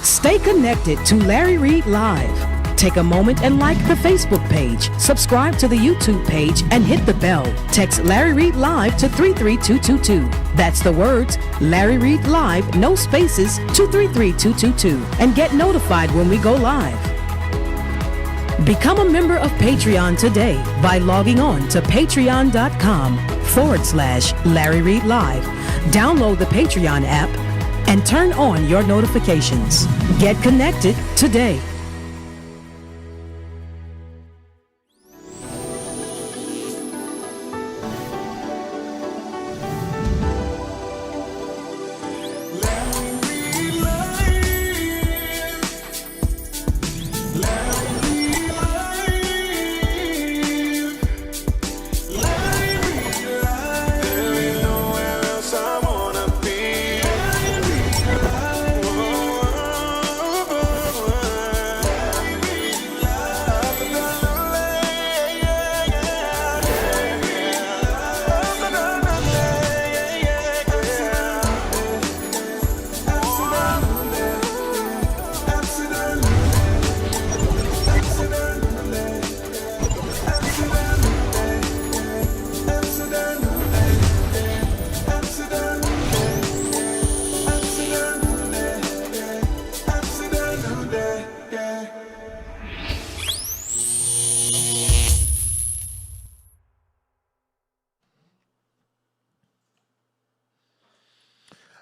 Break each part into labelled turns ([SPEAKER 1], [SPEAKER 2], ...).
[SPEAKER 1] Stay connected to Larry Reid Live. Take a moment and like the Facebook page, subscribe to the YouTube page, and hit the bell. Text Larry Reid Live to 33222. That's the words Larry Reid Live, no spaces, to 33222, and get notified when we go live. Become a member of Patreon today by logging on to patreon.com/Larry Reid Live. Download the Patreon app and turn on your notifications. Get connected today.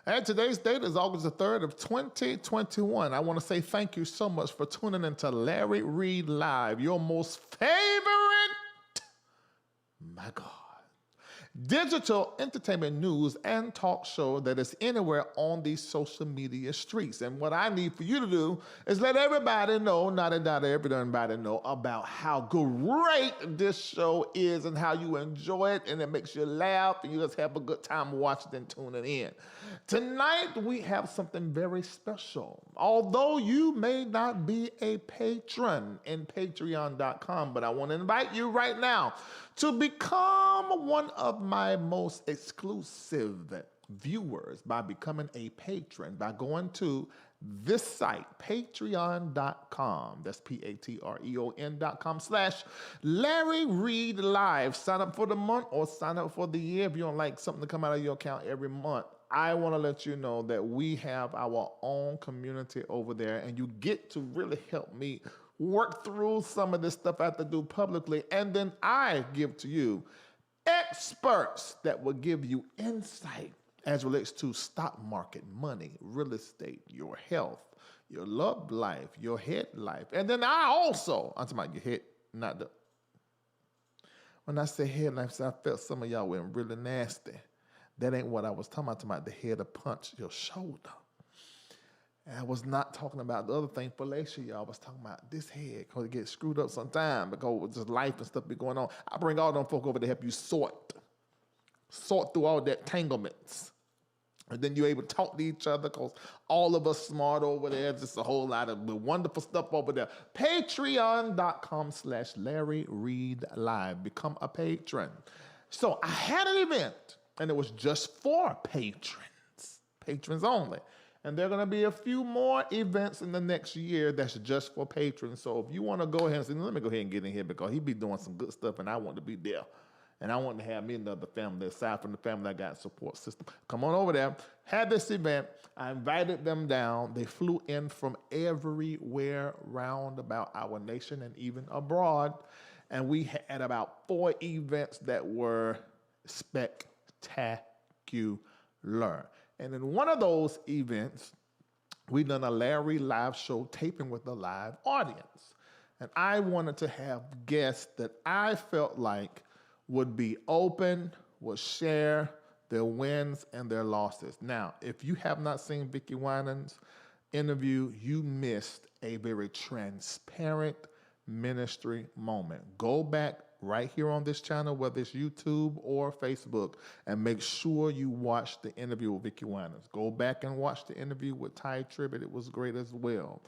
[SPEAKER 2] And today's date is August the 3rd of 2021. I want to say thank you so much for tuning into Larry Reid Live, your most favorite, my God, digital entertainment news and talk show that is anywhere on these social media streets. And what I need for you to do is let everybody know, not everybody know, about how great this show is and how you enjoy it, and it makes you laugh and you just have a good time watching and tuning in. Tonight we have something very special. Although you may not be a patron in patreon.com, but I want to invite you right now to become one of my most exclusive viewers by becoming a patron, by going to this site, patreon.com. That's patreon.com/Larry Reid Live. Sign up for the month or sign up for the year if you don't like something to come out of your account every month. I want to let you know that we have our own community over there, and you get to really help me work through some of this stuff I have to do publicly, and then I give to you experts that will give you insight as relates to stock market, money, real estate, your health, your love life, your head life. And then I'm talking about your head, not the, when I say head life, so I felt some of y'all went really nasty. That ain't what I was talking about the head to punch your shoulder. And I was not talking about the other thing, fallacia, y'all. I was talking about this head, because it gets screwed up sometime because with just life and stuff be going on. I bring all them folk over to help you sort through all the entanglements. And then you're able to talk to each other because all of us smart over there. Just a whole lot of wonderful stuff over there. Patreon.com/Larry Reid Live. Become a patron. So I had an event, and it was just for patrons only. And there are going to be a few more events in the next year that's just for patrons. So if you want to go ahead and say, let me go ahead and get in here because he be doing some good stuff and I want to be there. And I want to have me another family aside from the family I got support system. Come on over there. Had this event. I invited them down. They flew in from everywhere round about our nation and even abroad. And we had about 4 events that were spectacular. And in one of those events, we done a Larry live show taping with a live audience. And I wanted to have guests that I felt like would be open, would share their wins and their losses. Now, if you have not seen Vicki Winans' interview, you missed a very transparent ministry moment. Go back right here on this channel, whether it's YouTube or Facebook, and make sure you watch the interview with Vicki Winans. Go back and watch the interview with Ty Tribbett. It was great as well.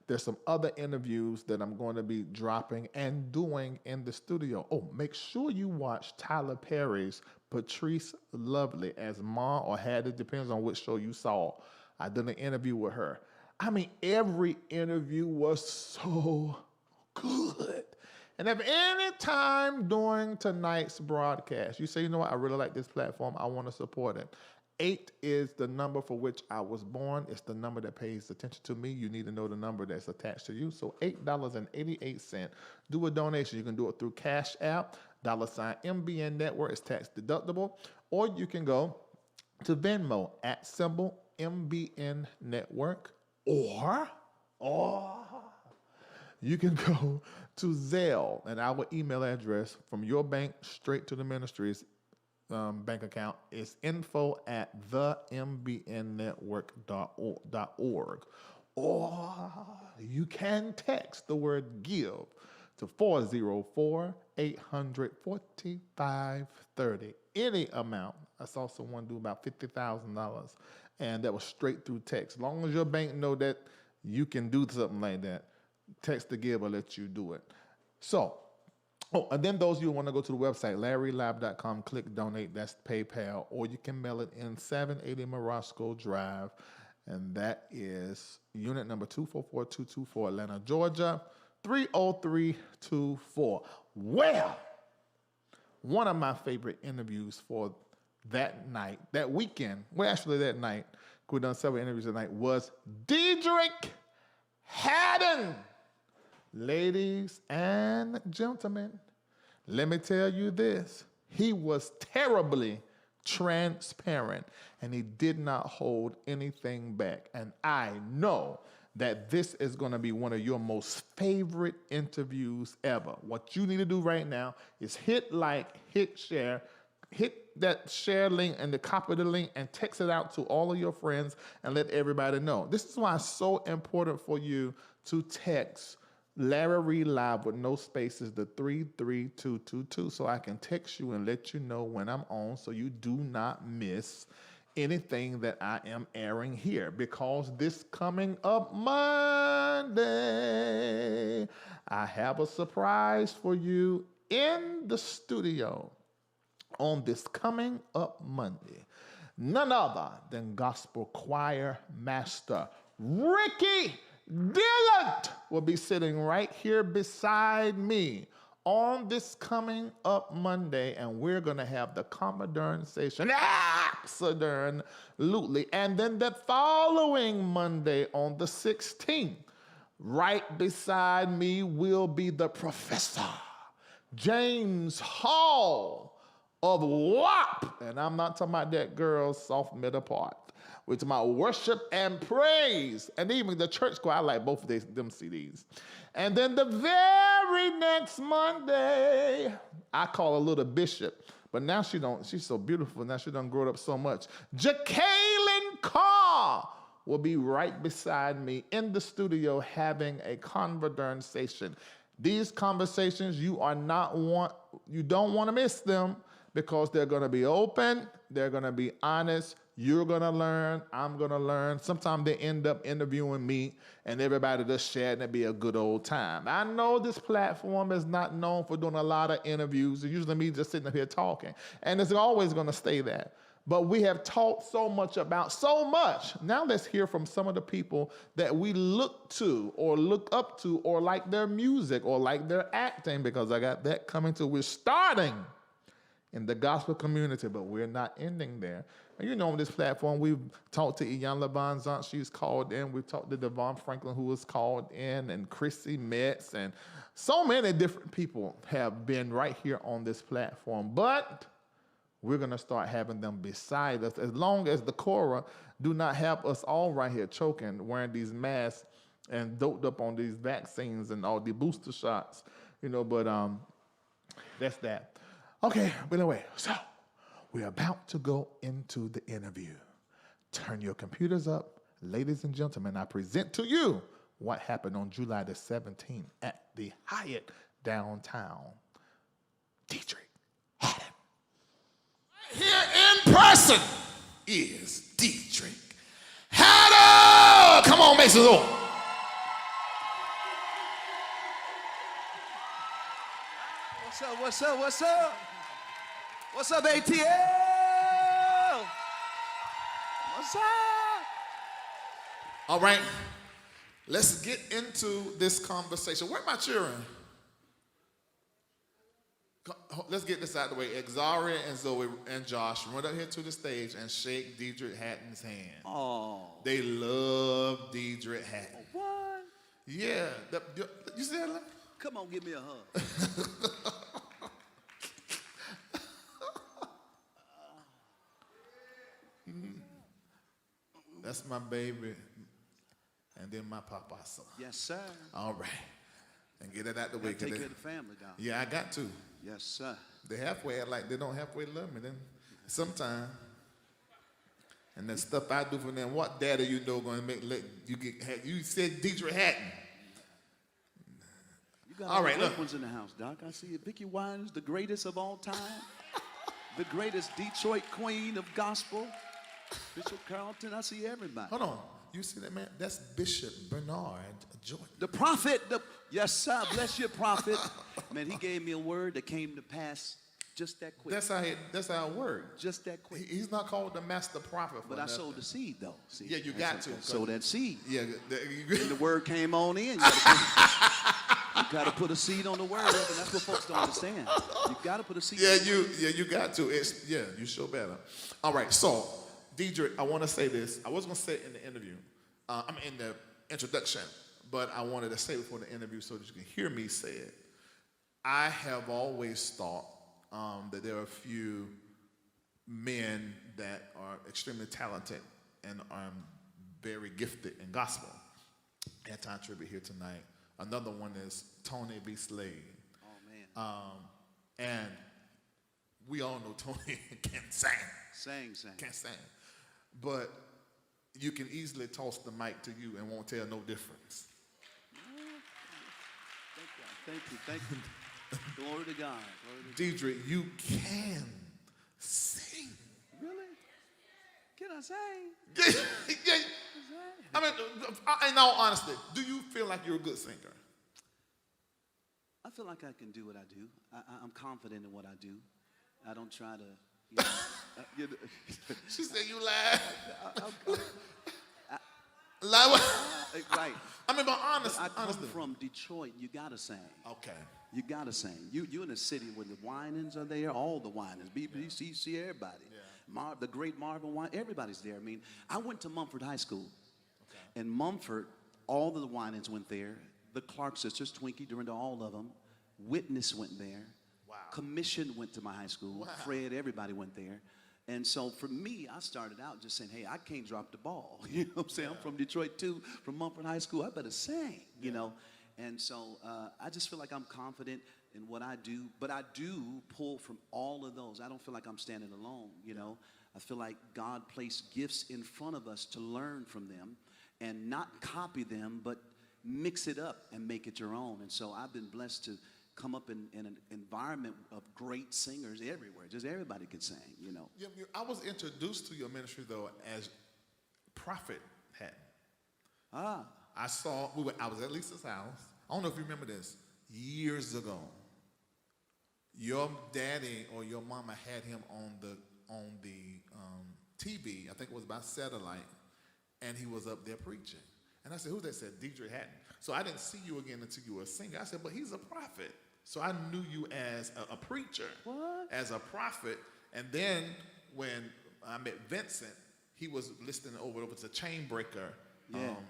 [SPEAKER 2] There's some other interviews that I'm going to be dropping and doing in the studio. Oh, make sure you watch Tyler Perry's Patrice Lovely as Ma or Hattie, depends on which show you saw. I did an interview with her. I mean, every interview was so good. And if any time during tonight's broadcast, you say, you know what, I really like this platform, I want to support it. 8 is the number for which I was born. It's the number that pays attention to me. You need to know the number that's attached to you. So $8.88. Do a donation. You can do it through Cash App, $MBN Network. It's tax deductible. Or you can go to Venmo at symbol MBN Network. Or you can go to Zelle, and our email address from your bank straight to the ministry's bank account is info@thembnnetwork.org. Or you can text the word give to 404-800-4530. Any amount. I saw someone do about $50,000, and that was straight through text. As long as your bank know that you can do something like that, text the give will let you do it. So, and then those of you who want to go to the website, LarryLab.com, click donate, that's PayPal, or you can mail it in 780 Morosgo Drive, and that is unit number 244224, Atlanta, Georgia, 30324. Well, one of my favorite interviews for that night, that weekend, well, actually that night, we've done several interviews tonight, was Deitrick Haddon. Ladies and gentlemen, let me tell you this. He was terribly transparent, and he did not hold anything back. And I know that this is going to be one of your most favorite interviews ever. What you need to do right now is hit like, hit share, hit that share link and the copy of the link and text it out to all of your friends and let everybody know. This is why it's so important for you to text Larry Reid Live with no spaces, the 33222, so I can text you and let you know when I'm on so you do not miss anything that I am airing here. Because this coming up Monday, I have a surprise for you in the studio on this coming up Monday. None other than gospel choir master Ricky Dillard will be sitting right here beside me on this coming up Monday, and we're going to have the conversation, absolutely. And then the following Monday on the 16th, right beside me will be the Professor James Hall of WAP, and I'm not talking about that girl's soft middle part. We're talking about worship and praise. And even the church choir, I like both of them CDs. And then the very next Monday, I call her Little Bishop. But now she's so beautiful. Now she done grown up so much. Jacqueline Carr will be right beside me in the studio having a conversation. These conversations, you don't want to miss them because they're going to be open. They're going to be honest. You're going to learn. I'm going to learn. Sometimes they end up interviewing me and everybody just sharing and it be a good old time. I know this platform is not known for doing a lot of interviews. It's usually me just sitting up here talking. And it's always going to stay that. But we have talked so much about so much. Now let's hear from some of the people that we look to or look up to or like their music or like their acting, because I got that coming too. We're starting in the gospel community, but we're not ending there. And you know, on this platform, we've talked to Iyanla Bonzant, she's called in. We've talked to Devon Franklin, who was called in, and Chrissy Metz, and so many different people have been right here on this platform. But we're going to start having them beside us, as long as the Cora do not have us all right here choking, wearing these masks and doped up on these vaccines and all the booster shots, you know, but that's that. Okay, but anyway, so we're about to go into the interview. Turn your computers up. Ladies and gentlemen, I present to you what happened on July the 17th at the Hyatt downtown. Deitrick Haddon.
[SPEAKER 3] Here in person is Deitrick Haddon. Come on, make some noise.
[SPEAKER 4] What's up, what's up, what's up? What's up, ATL? What's up?
[SPEAKER 3] All right, Let's get into this conversation. Where are my children? Let's get this out of the way. Exaria and Zoe and Josh run up here to the stage and shake Deitrick Haddon's hand.
[SPEAKER 4] Oh.
[SPEAKER 3] They love Deitrick Haddon.
[SPEAKER 4] What?
[SPEAKER 3] Yeah. You see that?
[SPEAKER 4] Come on, give me a hug.
[SPEAKER 3] That's my baby. And then my papa son.
[SPEAKER 4] Yes, sir.
[SPEAKER 3] All right. And get it out the way.
[SPEAKER 4] Take care of the family, dog.
[SPEAKER 3] Yeah, I got to.
[SPEAKER 4] Yes, sir.
[SPEAKER 3] They halfway act like they don't halfway love me. Then sometimes, and that stuff I do for them. What daddy you know going to let you get? You said Deitrick Haddon.
[SPEAKER 4] You got
[SPEAKER 3] all right,
[SPEAKER 4] great
[SPEAKER 3] look.
[SPEAKER 4] ones in the house, Doc. I see it. Vicky Winans, the greatest of all time, the greatest Detroit queen of gospel. Bishop Carlton. I see everybody.
[SPEAKER 3] Hold on. You see that man? That's Bishop Bernard Jordan.
[SPEAKER 4] The prophet. Yes, sir. Bless you, prophet. Man, he gave me a word that came to pass just that quick.
[SPEAKER 3] That's how it works.
[SPEAKER 4] Just that quick.
[SPEAKER 3] He's not called the master prophet for
[SPEAKER 4] But I
[SPEAKER 3] nothing.
[SPEAKER 4] sowed the seed, though. See,
[SPEAKER 3] Yeah, you got to.
[SPEAKER 4] Sow that seed.
[SPEAKER 3] Yeah.
[SPEAKER 4] And the word came on in. You got to put a seed on the word, and that's what folks don't understand. You got to put a seed.
[SPEAKER 3] You got to. You show better. All right, so Deitrick, I want to say this. I was going to say it in the interview. In the introduction, but I wanted to say it before the interview so that you can hear me say it. I have always thought that there are a few men that are extremely talented and are very gifted in gospel. Anti-tribute here tonight. Another one is Tony B. Slade.
[SPEAKER 4] Oh, man.
[SPEAKER 3] And we all know Tony can sing.
[SPEAKER 4] Sing.
[SPEAKER 3] Can't sing. But you can easily toss the mic to you and won't tell no difference.
[SPEAKER 4] Thank you. Glory to God.
[SPEAKER 3] Deitrick, you can sing.
[SPEAKER 4] Really? Can I sing?
[SPEAKER 3] Yeah. I mean, in all honesty, do you feel like you're a good singer?
[SPEAKER 4] I feel like I can do what I do. I'm confident in what I do. I don't try to,
[SPEAKER 3] She said you lied.
[SPEAKER 4] Right.
[SPEAKER 3] I mean, but honestly.
[SPEAKER 4] I come from Detroit. You gotta sing.
[SPEAKER 3] Okay.
[SPEAKER 4] You gotta sing. You in a city where the Winans are there, all the Winans, BBC, everybody. Yeah. The great Marvin Wine, everybody's there. I mean, I went to Mumford High School. Okay. And Mumford, all of the Winans went there. The Clark sisters, Twinkie, Dorinda, all of them. Witness went there.
[SPEAKER 3] Wow.
[SPEAKER 4] Commission went to my high school.
[SPEAKER 3] Wow.
[SPEAKER 4] Fred, everybody went there. And so for me, I started out just saying, hey, I can't drop the ball. You know what I'm saying? Yeah. I'm from Detroit too, from Mumford High School. I better sing, you know. And so I just feel like I'm confident in what I do. But I do pull from all of those. I don't feel like I'm standing alone, you know. I feel like God placed gifts in front of us to learn from them and not copy them, but mix it up and make it your own. And so I've been blessed to come up in an environment of great singers everywhere. Just everybody can sing, you know.
[SPEAKER 3] Yeah, I was introduced to your ministry, though, as Prophet Haddon.
[SPEAKER 4] Ah.
[SPEAKER 3] I was at Lisa's house. I don't know if you remember this. Years ago, your daddy or your mama had him on the TV. I think it was by satellite, and he was up there preaching. And I said, who's that? Said Deitrick Haddon. So I didn't see you again until you were a singer. I said, but he's a prophet. So I knew you as a preacher, as a prophet. And then when I met Vincent, he was listening over to Chainbreaker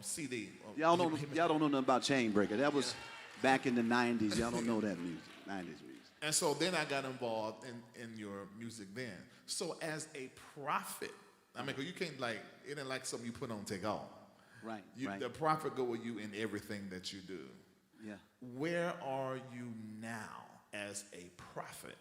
[SPEAKER 3] CD.
[SPEAKER 4] Y'all don't know nothing about Chainbreaker. That was back in the 90s. Y'all don't know that music, 90s music.
[SPEAKER 3] And so then I got involved in your music then. So as a prophet, I mean, 'cause you can't it ain't like something you put on, take off.
[SPEAKER 4] Right,
[SPEAKER 3] right. The prophet go with you in everything that you do.
[SPEAKER 4] Yeah.
[SPEAKER 3] Where are you now as a prophet?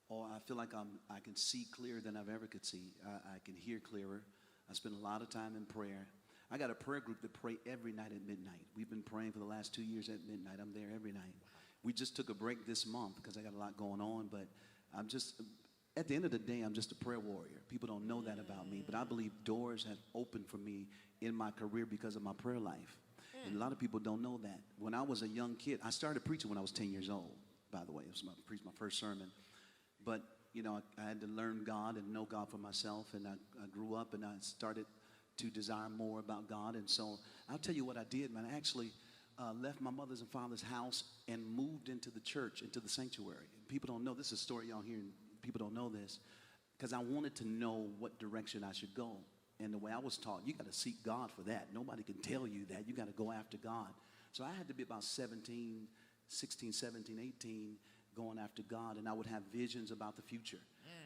[SPEAKER 4] Oh, I feel like I can see clearer than I've ever could see. I can hear clearer. I spend a lot of time in prayer. I got a prayer group that pray every night at midnight. We've been praying for the last 2 years at midnight. I'm there every night. We just took a break this month because I got a lot going on, but I'm just, at the end of the day, I'm just a prayer warrior. People don't know that about me, but I believe doors have opened for me in my career because of my prayer life. And a lot of people don't know that. When I was a young kid, I started preaching when I was 10 years old, by the way. It was my first sermon. But, you know, I had to learn God and know God for myself, and I grew up and I started to desire more about God. And so I'll tell you what I did, man. I actually left my mother's and father's house and moved into the church, into the sanctuary. And people don't know, this is a story y'all hear, and people don't know this, because I wanted to know what direction I should go. And the way I was taught, you got to seek God for that. Nobody can tell you that. You got to go after God. So I had to be about 16, 17, 18, going after God, and I would have visions about the future.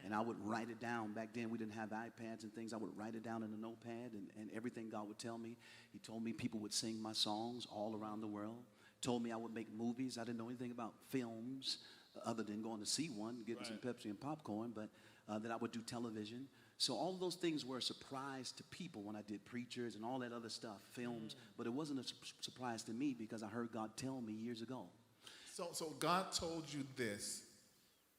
[SPEAKER 4] And I would write it down. Back then, we didn't have iPads and things. I would write it down in a notepad, and everything God would tell me. He told me people would sing my songs all around the world. Told me I would make movies. I didn't know anything about films other than going to see one, getting some Pepsi and popcorn, but that I would do television. So all of those things were a surprise to people when I did preachers and all that other stuff, films. But it wasn't a surprise to me because I heard God tell me years ago.
[SPEAKER 3] So God told you this.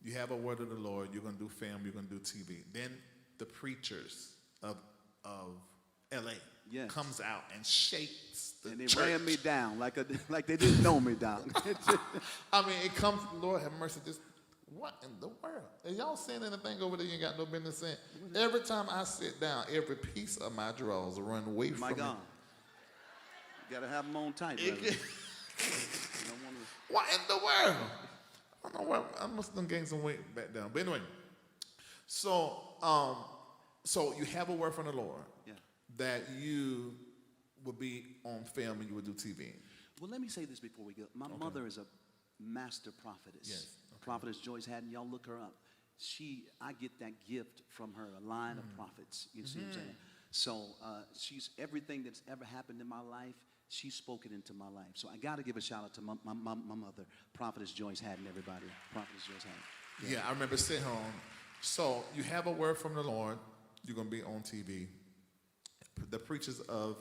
[SPEAKER 3] You have a word of the Lord. You're going to do film. You're going to do TV. Then the preachers of L.A.
[SPEAKER 4] Yes.
[SPEAKER 3] comes out and shakes the
[SPEAKER 4] And they
[SPEAKER 3] church.
[SPEAKER 4] ran me down like they didn't know me down.
[SPEAKER 3] I mean, it comes, Lord have mercy, just what in the world? Are y'all saying anything over there you ain't got no business saying? Every time I sit down, every piece of my drawers run away
[SPEAKER 4] My
[SPEAKER 3] from
[SPEAKER 4] God.
[SPEAKER 3] me.
[SPEAKER 4] You got to have them on tight,
[SPEAKER 3] It
[SPEAKER 4] brother.
[SPEAKER 3] get-
[SPEAKER 4] You don't wanna-
[SPEAKER 3] What in the world? I don't know where, I must have gained some weight back down. But anyway, so you have a word from the Lord
[SPEAKER 4] Yeah.
[SPEAKER 3] that you would be on film and you would do TV.
[SPEAKER 4] Well, let me say this before we go. My mother is a master prophetess.
[SPEAKER 3] Yes, okay.
[SPEAKER 4] Prophetess Joyce Haddon. Y'all look her up. I get that gift from her, a line of prophets. You see what I'm saying? So she's everything that's ever happened in my life, she's spoken into my life. So I got to give a shout out to my mother, Prophetess Joyce Haddon, everybody. Prophetess Joyce Haddon.
[SPEAKER 3] Yeah, I remember sitting home. So you have a word from the Lord. You're going to be on TV. The preachers of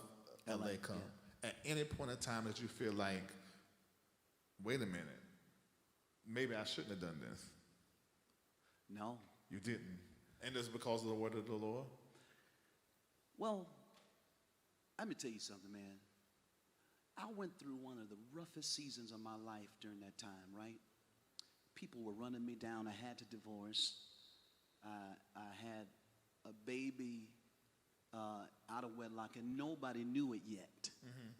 [SPEAKER 3] LA come. At any point in time that you feel like, wait a minute, maybe I shouldn't have done this.
[SPEAKER 4] No.
[SPEAKER 3] You didn't. And it's because of the word of the Lord?
[SPEAKER 4] Well, let me tell you something, man. I went through one of the roughest seasons of my life during that time, right? People were running me down. I had to divorce. I had a baby out of wedlock, and nobody knew it yet.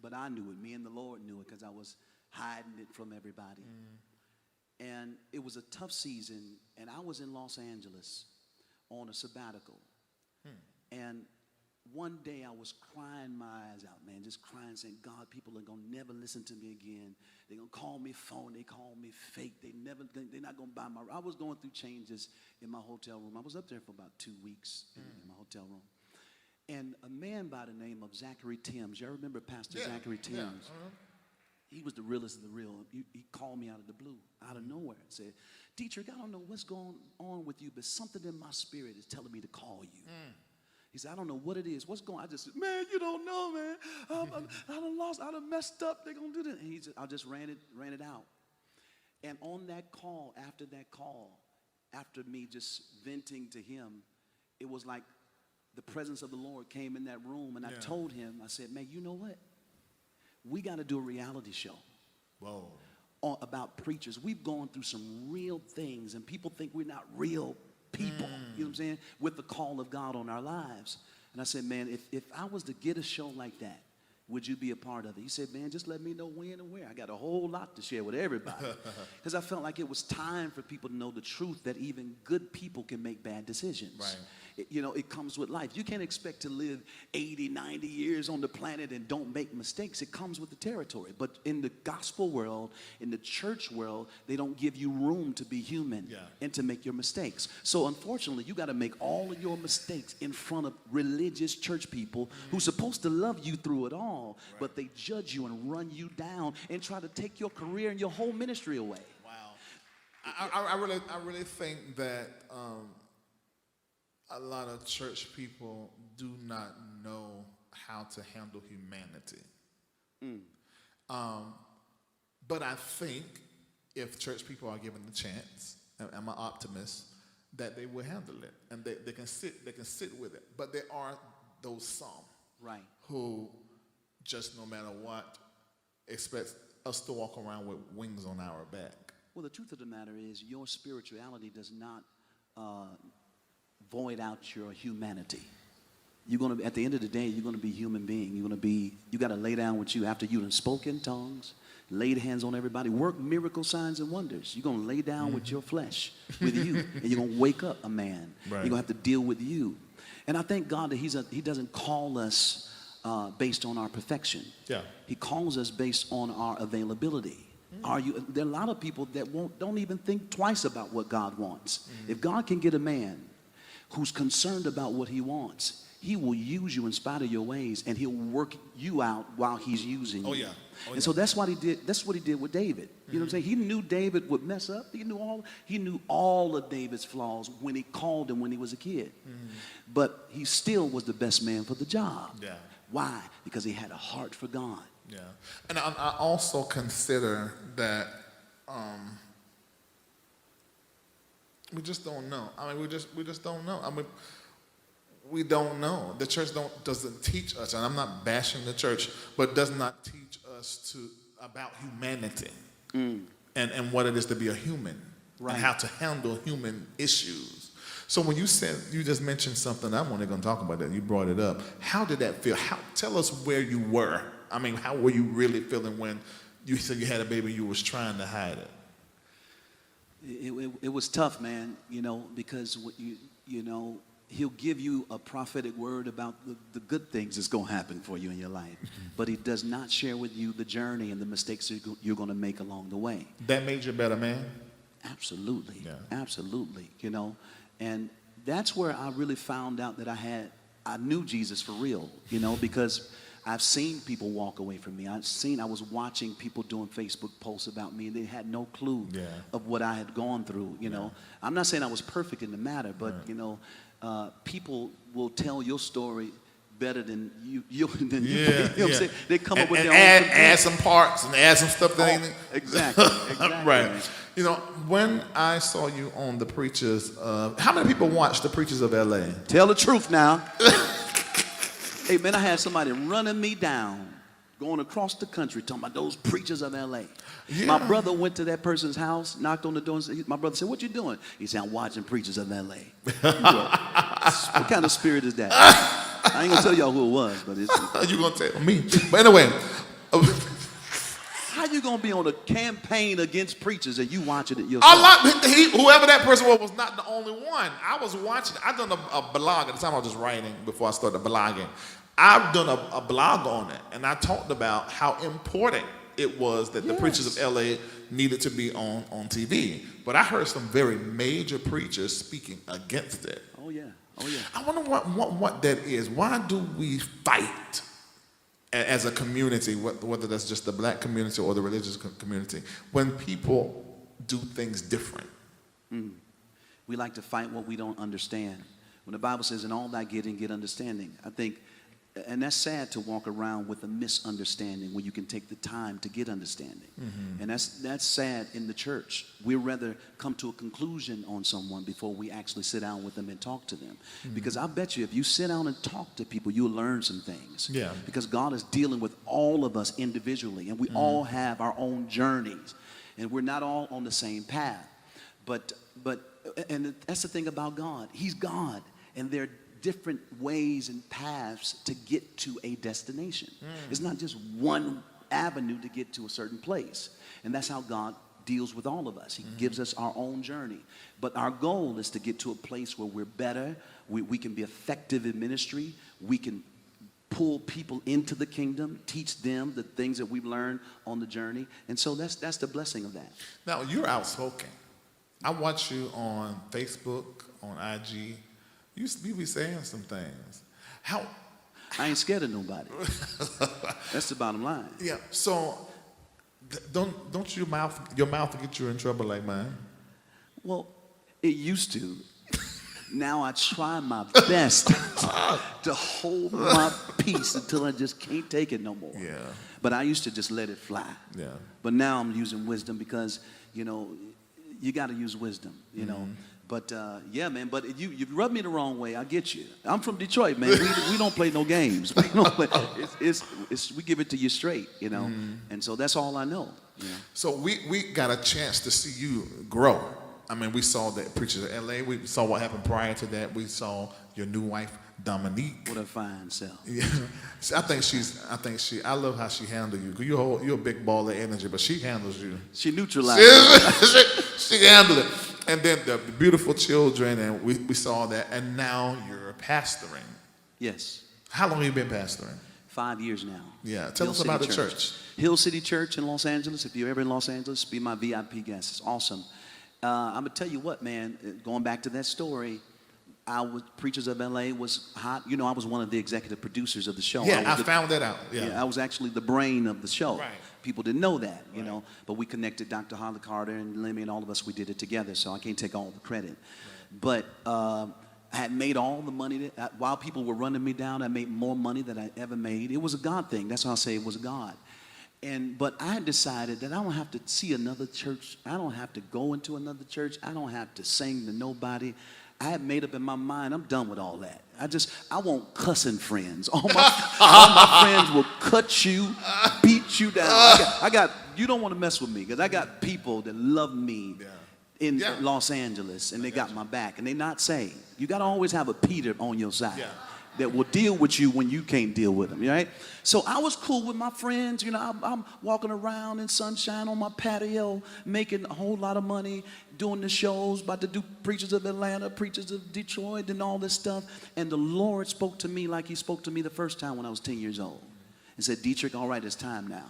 [SPEAKER 4] But I knew it. Me and the Lord knew it because I was hiding it from everybody. And it was a tough season, and I was in Los Angeles on a sabbatical. And one day I was crying my eyes out, man, just crying, saying, God, people are going to never listen to me again. They're going to call me phony. They call me fake. They're not going to buy my, I was going through changes in my hotel room. I was up there for about 2 weeks in my hotel room. And a man by the name of Zachary Timms, y'all remember Pastor Zachary Timms?
[SPEAKER 3] Yeah.
[SPEAKER 4] He was the realest of the real. He called me out of the blue, out of nowhere, and said, Deitrick, I don't know what's going on with you, but something in my spirit is telling me to call you. He said, I don't know what it is. What's going on? I just said, man, you don't know, man. I done lost, I done messed up. They're going to do that. And he said, I just ran it out. And on that call, after me just venting to him, it was like the presence of the Lord came in that room. And I told him, I said, man, you know what? We got to do a reality show.
[SPEAKER 3] Whoa.
[SPEAKER 4] About preachers. We've gone through some real things, and people think we're not real people, you know what I'm saying, with the call of God on our lives. And I said, man, if I was to get a show like that, would you be a part of it? He said, man, just let me know when and where. I got a whole lot to share with everybody. Because I felt like it was time for people to know the truth that even good people can make bad decisions.
[SPEAKER 3] Right.
[SPEAKER 4] It comes with life. You can't expect to live 80, 90 years on the planet and don't make mistakes. It comes with the territory. But in the gospel world, in the church world, they don't give you room to be human and to make your mistakes. So unfortunately, you got to make all of your mistakes in front of religious church people who's supposed to love you through it all, but they judge you and run you down and try to take your career and your whole ministry away.
[SPEAKER 3] Wow. I really think that a lot of church people do not know how to handle humanity. But I think if church people are given the chance, and I'm an optimist, that they will handle it and they can sit with it. But there are those some who just no matter what expect us to walk around with wings on our back.
[SPEAKER 4] Well, the truth of the matter is your spirituality does not void out your humanity. you're gonna, at the end of the day, you're gonna be a human being. You gotta lay down with you after you done spoke in tongues, laid hands on everybody, work miracle signs and wonders. You're gonna lay down with your flesh, with you, and you're gonna wake up a man.
[SPEAKER 3] Right.
[SPEAKER 4] You're gonna have to deal with you. And I thank God that He doesn't call us based on our perfection.
[SPEAKER 3] Yeah.
[SPEAKER 4] He calls us based on our availability. There are a lot of people that don't even think twice about what God wants. If God can get a man who's concerned about what he wants, he will use you in spite of your ways, and he'll work you out while he's using you.
[SPEAKER 3] Oh, yeah. Oh,
[SPEAKER 4] and so that's what he did. That's what he did with David. You know what I'm saying? He knew David would mess up. He knew all of David's flaws when he called him when he was a kid. But he still was the best man for the job.
[SPEAKER 3] Yeah.
[SPEAKER 4] Why? Because he had a heart for God.
[SPEAKER 3] Yeah, and I also consider that we just don't know. I mean, we just don't know. I mean, we don't know. The church doesn't teach us, and I'm not bashing the church, but does not teach us about humanity and what it is to be a human,
[SPEAKER 4] right,
[SPEAKER 3] and how to handle human issues. So when you just mentioned something, I'm only going to talk about that. You brought it up. How did that feel? Tell us where you were. I mean, how were you really feeling when you said you had a baby and you was trying to hide it?
[SPEAKER 4] It was tough, man, because he'll give you a prophetic word about the good things that's going to happen for you in your life. But he does not share with you the journey and the mistakes you're going to make along the way.
[SPEAKER 3] That made you a better man?
[SPEAKER 4] Absolutely.
[SPEAKER 3] Yeah.
[SPEAKER 4] Absolutely. And that's where I really found out that I knew Jesus for real, because I've seen people walk away from me. I was watching people doing Facebook posts about me, and they had no clue of what I had gone through, I'm not saying I was perfect in the matter, but, people will tell your story better than you. Than you, you know what I'm saying? They come up with their own.
[SPEAKER 3] Add some parts and add some stuff that ain't.
[SPEAKER 4] Exactly.
[SPEAKER 3] Right. When I saw you on the Preachers, how many people watch the Preachers of LA?
[SPEAKER 4] Tell the truth now. Hey, man, I had somebody running me down, going across the country, talking about those Preachers of LA.
[SPEAKER 3] Yeah.
[SPEAKER 4] My brother went to that person's house, knocked on the door, and said, my brother said, "What you doing?" He said, "I'm watching Preachers of LA." What kind of spirit is that? I ain't gonna tell y'all who it was, but it's.
[SPEAKER 3] You gonna tell me? But anyway.
[SPEAKER 4] How you gonna be on a campaign against preachers and you watching it yourself?
[SPEAKER 3] Whoever that person was not the only one. I was watching. I done a blog at the time. I was just writing before I started blogging. I've done a blog on it, and I talked about how important it was that the preachers of LA needed to be on TV. But I heard some very major preachers speaking against it.
[SPEAKER 4] Oh yeah.
[SPEAKER 3] I wonder what that is. Why do we fight as a community, whether that's just the black community or the religious community, when people do things different?
[SPEAKER 4] We like to fight what we don't understand. When the Bible says, "In all thy getting, get understanding," I think, and that's sad to walk around with a misunderstanding when you can take the time to get understanding. And that's sad in the church. We'd rather come to a conclusion on someone before we actually sit down with them and talk to them. Because I bet you if you sit down and talk to people, you'll learn some things.
[SPEAKER 3] Yeah.
[SPEAKER 4] Because God is dealing with all of us individually, and we all have our own journeys, and we're not all on the same path. But that's the thing about God. He's God, and there are different ways and paths to get to a destination. It's not just one avenue to get to a certain place. And that's how God deals with all of us. He gives us our own journey. But our goal is to get to a place where we're better. We can be effective in ministry. We can pull people into the kingdom, teach them the things that we've learned on the journey. And so that's the blessing of that.
[SPEAKER 3] Now, you're outspoken. I watch you on Facebook, on IG. You be saying some things.
[SPEAKER 4] I ain't scared of nobody. That's the bottom line.
[SPEAKER 3] Yeah. So don't your mouth get you in trouble like mine?
[SPEAKER 4] Well, it used to. Now I try my best to hold my peace until I just can't take it no more.
[SPEAKER 3] Yeah.
[SPEAKER 4] But I used to just let it fly.
[SPEAKER 3] Yeah.
[SPEAKER 4] But now I'm using wisdom because, you got to use wisdom, But yeah, man. But you rubbed me the wrong way. I get you. I'm from Detroit, man. We don't play no games. We don't play. We give it to you straight, And so that's all I know.
[SPEAKER 3] So we got a chance to see you grow. I mean, we saw the Preachers of LA. We saw what happened prior to that. We saw your new wife Dominique.
[SPEAKER 4] What a fine self.
[SPEAKER 3] Yeah. I love how she handles you. You're a big ball of energy, but she handles you.
[SPEAKER 4] She neutralized.
[SPEAKER 3] She handled it. And then the beautiful children, and we saw that. And now you're pastoring.
[SPEAKER 4] Yes.
[SPEAKER 3] How long have you been pastoring?
[SPEAKER 4] 5 years now.
[SPEAKER 3] Yeah. Tell
[SPEAKER 4] Hill
[SPEAKER 3] us
[SPEAKER 4] City
[SPEAKER 3] about the church.
[SPEAKER 4] Hill City Church in Los Angeles. If you're ever in Los Angeles, be my VIP guest. It's awesome. I'm going to tell you what, man, going back to that story, Preachers of LA was hot. You know, I was one of the executive producers of the show.
[SPEAKER 3] Yeah, I found that out.
[SPEAKER 4] Yeah, I was actually the brain of the show.
[SPEAKER 3] Right.
[SPEAKER 4] People didn't know that, you know, but we connected Dr. Holly Carter and Lemmy and all of us. We did it together, so I can't take all the credit. Right. But I had made all the money while people were running me down. I made more money than I ever made. It was a God thing. That's how I say it was God. But I had decided that I don't have to see another church. I don't have to go into another church. I don't have to sing to nobody. I had made up in my mind, I'm done with all that. I want cussing friends. All my friends will cut you, beat you down. You don't want to mess with me because I got people that love me in Los Angeles and they got my back and they're not saved. You got to always have a Peter on your side. That will deal with you when you can't deal with them, right? So I was cool with my friends. You know, I'm walking around in sunshine on my patio, making a whole lot of money, doing the shows, about to do Preachers of Atlanta, Preachers of Detroit, and all this stuff. And the Lord spoke to me like he spoke to me the first time when I was 10 years old. And said, Deitrick, all right, it's time now.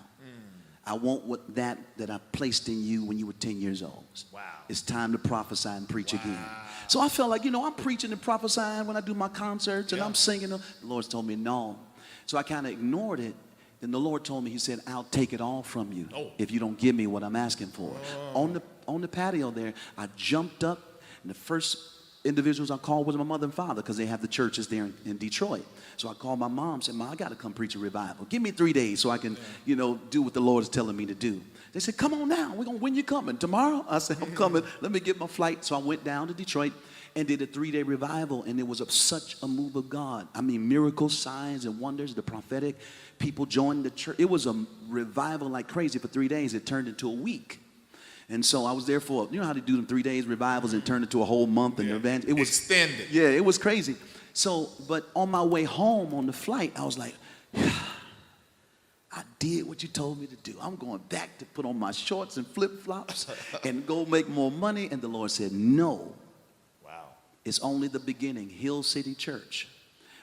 [SPEAKER 4] I want what that I placed in you when you were 10 years old. Wow. It's time to prophesy and preach again. So I felt like, you know, I'm preaching and prophesying when I do my concerts and I'm singing them. The Lord's told me no. So I kind of ignored it. Then the Lord told me, he said, I'll take it all from you if you don't give me what I'm asking for. On the patio there, I jumped up and the first individuals I called was my mother and father because they have the churches there in Detroit. So I called my mom and said, Mom, I got to come preach a revival. Give me 3 days so I can, you know, do what the Lord is telling me to do. They said, come on now. When you coming? Tomorrow? I said, I'm coming. Let me get my flight. So I went down to Detroit and did a 3-day revival. And it was such a move of God. I mean, miracles, signs, and wonders, the prophetic. People joined the church. It was a revival like crazy for 3 days. It turned into a week. And so I was there for, you know how they do them 3 days revivals and turn into a whole month and event. It was
[SPEAKER 3] extended.
[SPEAKER 4] Yeah, it was crazy. So, but on my way home on the flight, I was like, I did what you told me to do. I'm going back to put on my shorts and flip-flops and go make more money. And the Lord said, no. Wow. It's only the beginning. Hill City Church.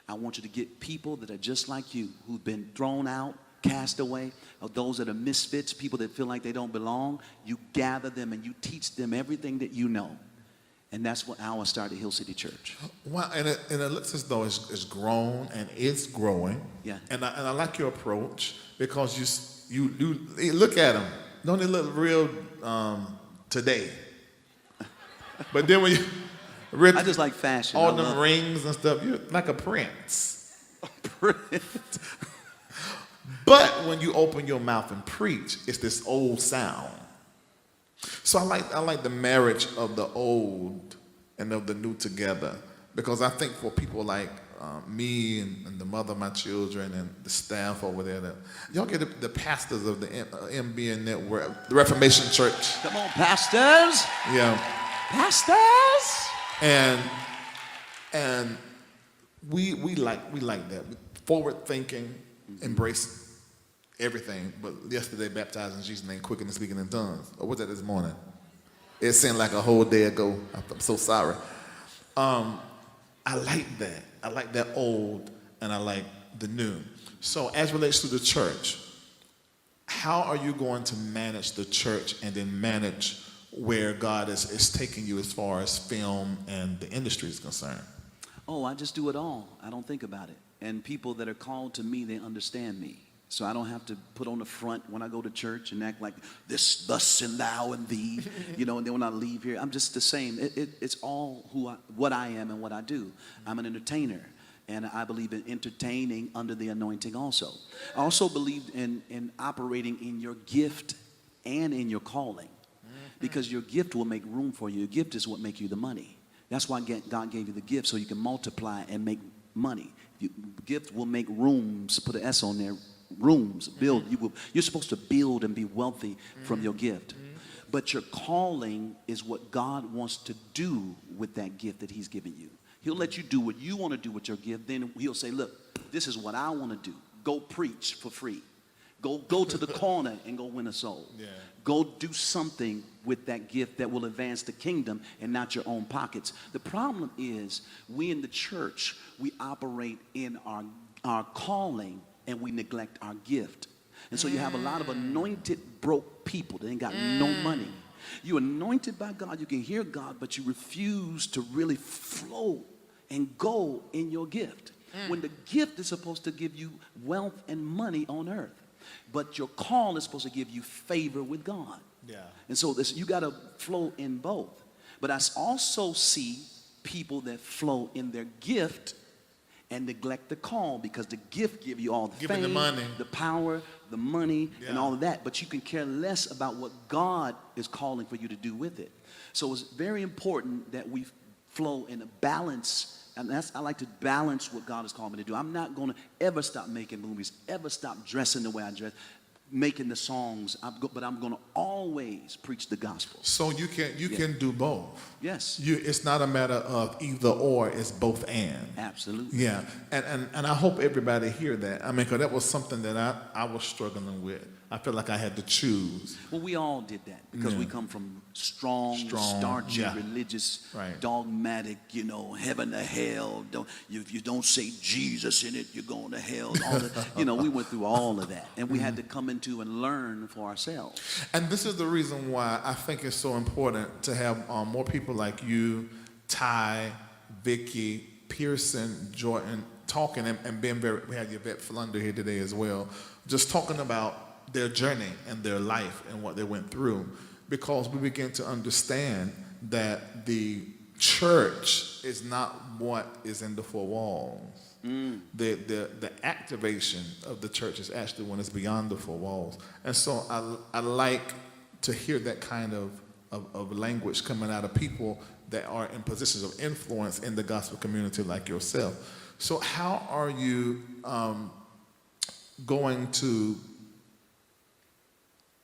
[SPEAKER 4] I want you to get people that are just like you, who've been thrown out, cast away, or those that are misfits, people that feel like they don't belong. You gather them and you teach them everything that you know. And that's how I started Hill City Church.
[SPEAKER 3] Wow, and it looks as though it's grown and it's growing.
[SPEAKER 4] Yeah.
[SPEAKER 3] And I like your approach because you look at them. Don't they look real today? But then when you
[SPEAKER 4] I just like fashion.
[SPEAKER 3] All them rings and stuff, you're like a prince.
[SPEAKER 4] A prince.
[SPEAKER 3] But when you open your mouth and preach, it's this old sound. So I like the marriage of the old and of the new together, because I think for people like me and the mother of my children and the staff over there, that y'all get the pastors of the MBN network, the Reformation Church.
[SPEAKER 4] Come on, pastors.
[SPEAKER 3] Yeah.
[SPEAKER 4] Pastors.
[SPEAKER 3] And we like that. Forward thinking, embrace everything. But yesterday, baptized in Jesus' name, quicker than speaking in tongues. Or was that this morning? It seemed like a whole day ago. I'm so sorry. I like that. I like that old, and I like the new. So as relates to the church, how are you going to manage the church and then manage where God is taking you as far as film and the industry is concerned?
[SPEAKER 4] Oh, I just do it all. I don't think about it. And people that are called to me, they understand me. So I don't have to put on the front when I go to church and act like this, thus and thou and thee, you know, and then when I leave here, I'm just the same. It's all what I am and what I do. I'm an entertainer, and I believe in entertaining under the anointing also. I also believe in operating in your gift and in your calling, because your gift will make room for you. Your gift is what makes you the money. That's why God gave you the gift, so you can multiply and make money. Gift will make rooms, put an S on there, rooms, build. You're supposed to build and be wealthy from your gift. But your calling is what God wants to do with that gift that he's given you. He'll let you do what you want to do with your gift. Then he'll say, look, this is what I want to do. Go preach for free. Go to the corner and go win a soul.
[SPEAKER 3] Yeah.
[SPEAKER 4] Go do something with that gift that will advance the kingdom and not your own pockets. The problem is we in the church, we operate in our calling and we neglect our gift. And so you have a lot of anointed broke people that ain't got no money. You're anointed by God, you can hear God, but you refuse to really flow and go in your gift. When the gift is supposed to give you wealth and money on earth, but your call is supposed to give you favor with God.
[SPEAKER 3] Yeah.
[SPEAKER 4] And so you got to flow in both. But I also see people that flow in their gift and neglect the call, because the gift give you all the
[SPEAKER 3] Giving
[SPEAKER 4] fame,
[SPEAKER 3] the money.
[SPEAKER 4] the power, the money, and
[SPEAKER 3] Yeah.
[SPEAKER 4] all of that. But you can care less about what God is calling for you to do with it. So it's very important that we flow in a balance. And I like to balance what God has called me to do. I'm not going to ever stop making movies, ever stop dressing the way I dress, making the songs, but I'm going to always preach the gospel.
[SPEAKER 3] So you can do both.
[SPEAKER 4] Yes.
[SPEAKER 3] It's not a matter of either or, it's both and.
[SPEAKER 4] Absolutely.
[SPEAKER 3] Yeah, and I hope everybody hear that. I mean, because that was something that I was struggling with. I felt like I had to choose.
[SPEAKER 4] Well, we all did that because we come from strong, starchy,
[SPEAKER 3] yeah.
[SPEAKER 4] religious,
[SPEAKER 3] Right.
[SPEAKER 4] dogmatic, heaven to hell. If you don't say Jesus in it, you're going to hell. All the, we went through all of that. And we had to come into and learn for ourselves.
[SPEAKER 3] And this is the reason why I think it's so important to have more people like you, Ty, Vicky, Pearson, Jordan, talking and being we had Yvette Flunder here today as well, just talking about their journey and their life and what they went through, because we begin to understand that the church is not what is in the four walls. The activation of the church is actually when it's beyond the four walls. And so I like to hear that kind of language coming out of people that are in positions of influence in the gospel community like yourself. So how are you going to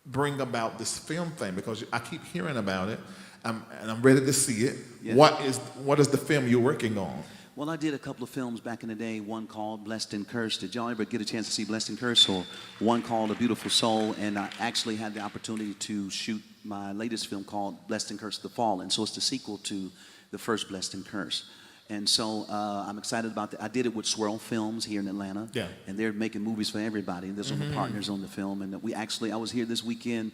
[SPEAKER 3] bring about this film thing? Because I keep hearing about it, and I'm ready to see it.
[SPEAKER 4] Yeah.
[SPEAKER 3] What is the film you're working on?
[SPEAKER 4] Well, I did a couple of films back in the day, one called Blessed and Cursed. Did y'all ever get a chance to see Blessed and Cursed? Or one called A Beautiful Soul, and I actually had the opportunity to shoot my latest film called Blessed and Cursed, The Fallen. So it's the sequel to the first Blessed and Cursed. And so I'm excited about that. I did it with Swirl Films here in Atlanta.
[SPEAKER 3] Yeah.
[SPEAKER 4] And they're making movies for everybody. And there's some partners on the film. And I was here this weekend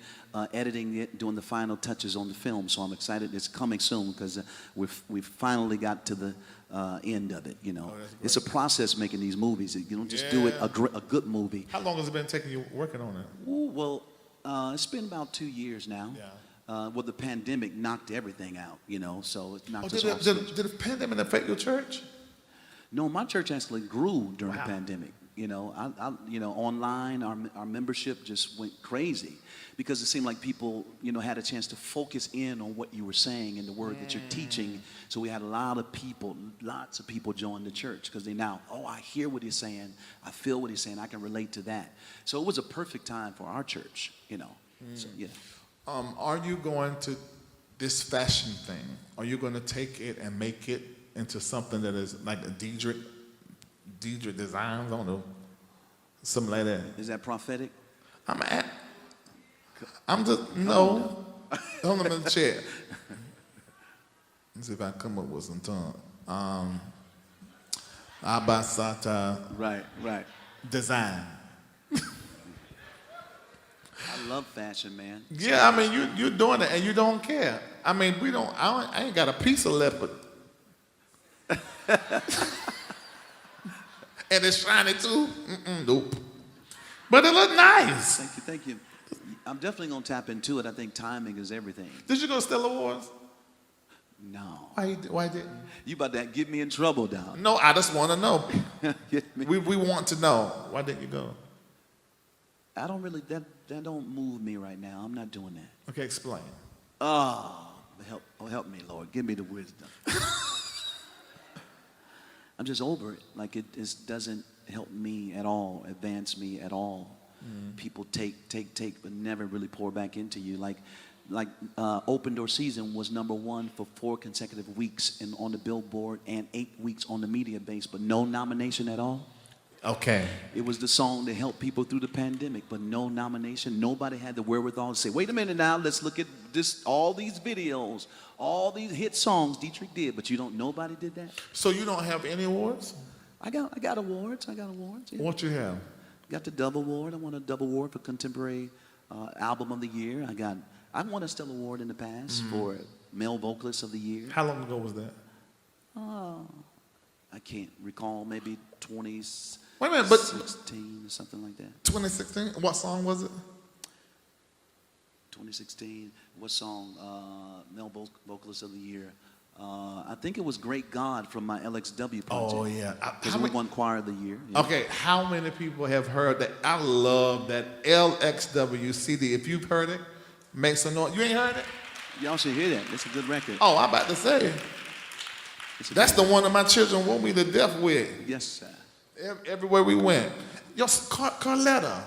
[SPEAKER 4] editing it, doing the final touches on the film. So I'm excited. It's coming soon because we've finally got to the end of it, It's a process making these movies. You don't just do it, a good movie.
[SPEAKER 3] How long has it been taking you working on it?
[SPEAKER 4] Ooh, well, it's been about 2 years now.
[SPEAKER 3] Yeah.
[SPEAKER 4] Well, the pandemic knocked everything out, so it knocked
[SPEAKER 3] Oh,
[SPEAKER 4] us off.
[SPEAKER 3] did the pandemic affect your church?
[SPEAKER 4] No, my church actually grew during the pandemic. Online, our membership just went crazy because it seemed like people, had a chance to focus in on what you were saying and the word that you're teaching. So we had lots of people join the church because they now, I hear what he's saying, I feel what he's saying, I can relate to that. So it was a perfect time for our church, So, yeah.
[SPEAKER 3] Are you going to, this fashion thing, are you going to take it and make it into something that is like a Deitrick Designs? I don't know. Something like that.
[SPEAKER 4] Is that prophetic?
[SPEAKER 3] No. Hold on in the chair. Let's see if I come up with some tongue. Abasata
[SPEAKER 4] Right.
[SPEAKER 3] Design.
[SPEAKER 4] I love fashion, man.
[SPEAKER 3] Yeah, I mean, you're doing it and you don't care. I mean, I ain't got a piece of leopard. And it's shiny too? Nope. But it look nice.
[SPEAKER 4] Thank you. I'm definitely going to tap into it. I think timing is everything.
[SPEAKER 3] Did you go to Stellar Wars?
[SPEAKER 4] No.
[SPEAKER 3] Why didn't?
[SPEAKER 4] You about to get me in trouble, Don.
[SPEAKER 3] No, I just want to know.
[SPEAKER 4] Get me.
[SPEAKER 3] We want to know. Why didn't you go?
[SPEAKER 4] I don't really, that don't move me right now. I'm not doing that.
[SPEAKER 3] Okay, explain.
[SPEAKER 4] Help me, Lord. Give me the wisdom. I'm just over it. Like it just doesn't help me at all, advance me at all. People take, but never really pour back into you. Like like Open Door Season was #1 for 4 consecutive weeks on the Billboard and 8 weeks on the media base, but no nomination at all.
[SPEAKER 2] Okay.
[SPEAKER 4] It was the song that helped people through the pandemic, but no nomination. Nobody had the wherewithal to say, wait a minute now, let's look at this, all these videos, all these hit songs Deitrick did, but nobody did that.
[SPEAKER 2] So you don't have any awards?
[SPEAKER 4] I got awards. Yeah.
[SPEAKER 2] What you have?
[SPEAKER 4] Got the Dove Award. I won a Dove Award for Contemporary Album of the Year. I won a Stellar Award in the past for Male Vocalist of the Year.
[SPEAKER 2] How long ago was that?
[SPEAKER 4] I can't recall, maybe 2016
[SPEAKER 2] Wait a minute, but
[SPEAKER 4] or something like that.
[SPEAKER 2] 2016? What song was it?
[SPEAKER 4] 2016. What song? Male Vocalist of the Year. I think it was Great God from my LXW project.
[SPEAKER 2] Oh, yeah.
[SPEAKER 4] Because we won Choir of the Year. Yeah.
[SPEAKER 2] Okay, how many people have heard that? I love that LXW CD. If you've heard it, make some noise. You ain't heard it?
[SPEAKER 4] Y'all should hear that. It's a good record.
[SPEAKER 2] Oh, I'm about to say. That's the one that my children want me to death with.
[SPEAKER 4] Yes, sir.
[SPEAKER 2] Everywhere we went. Yo, Carletta.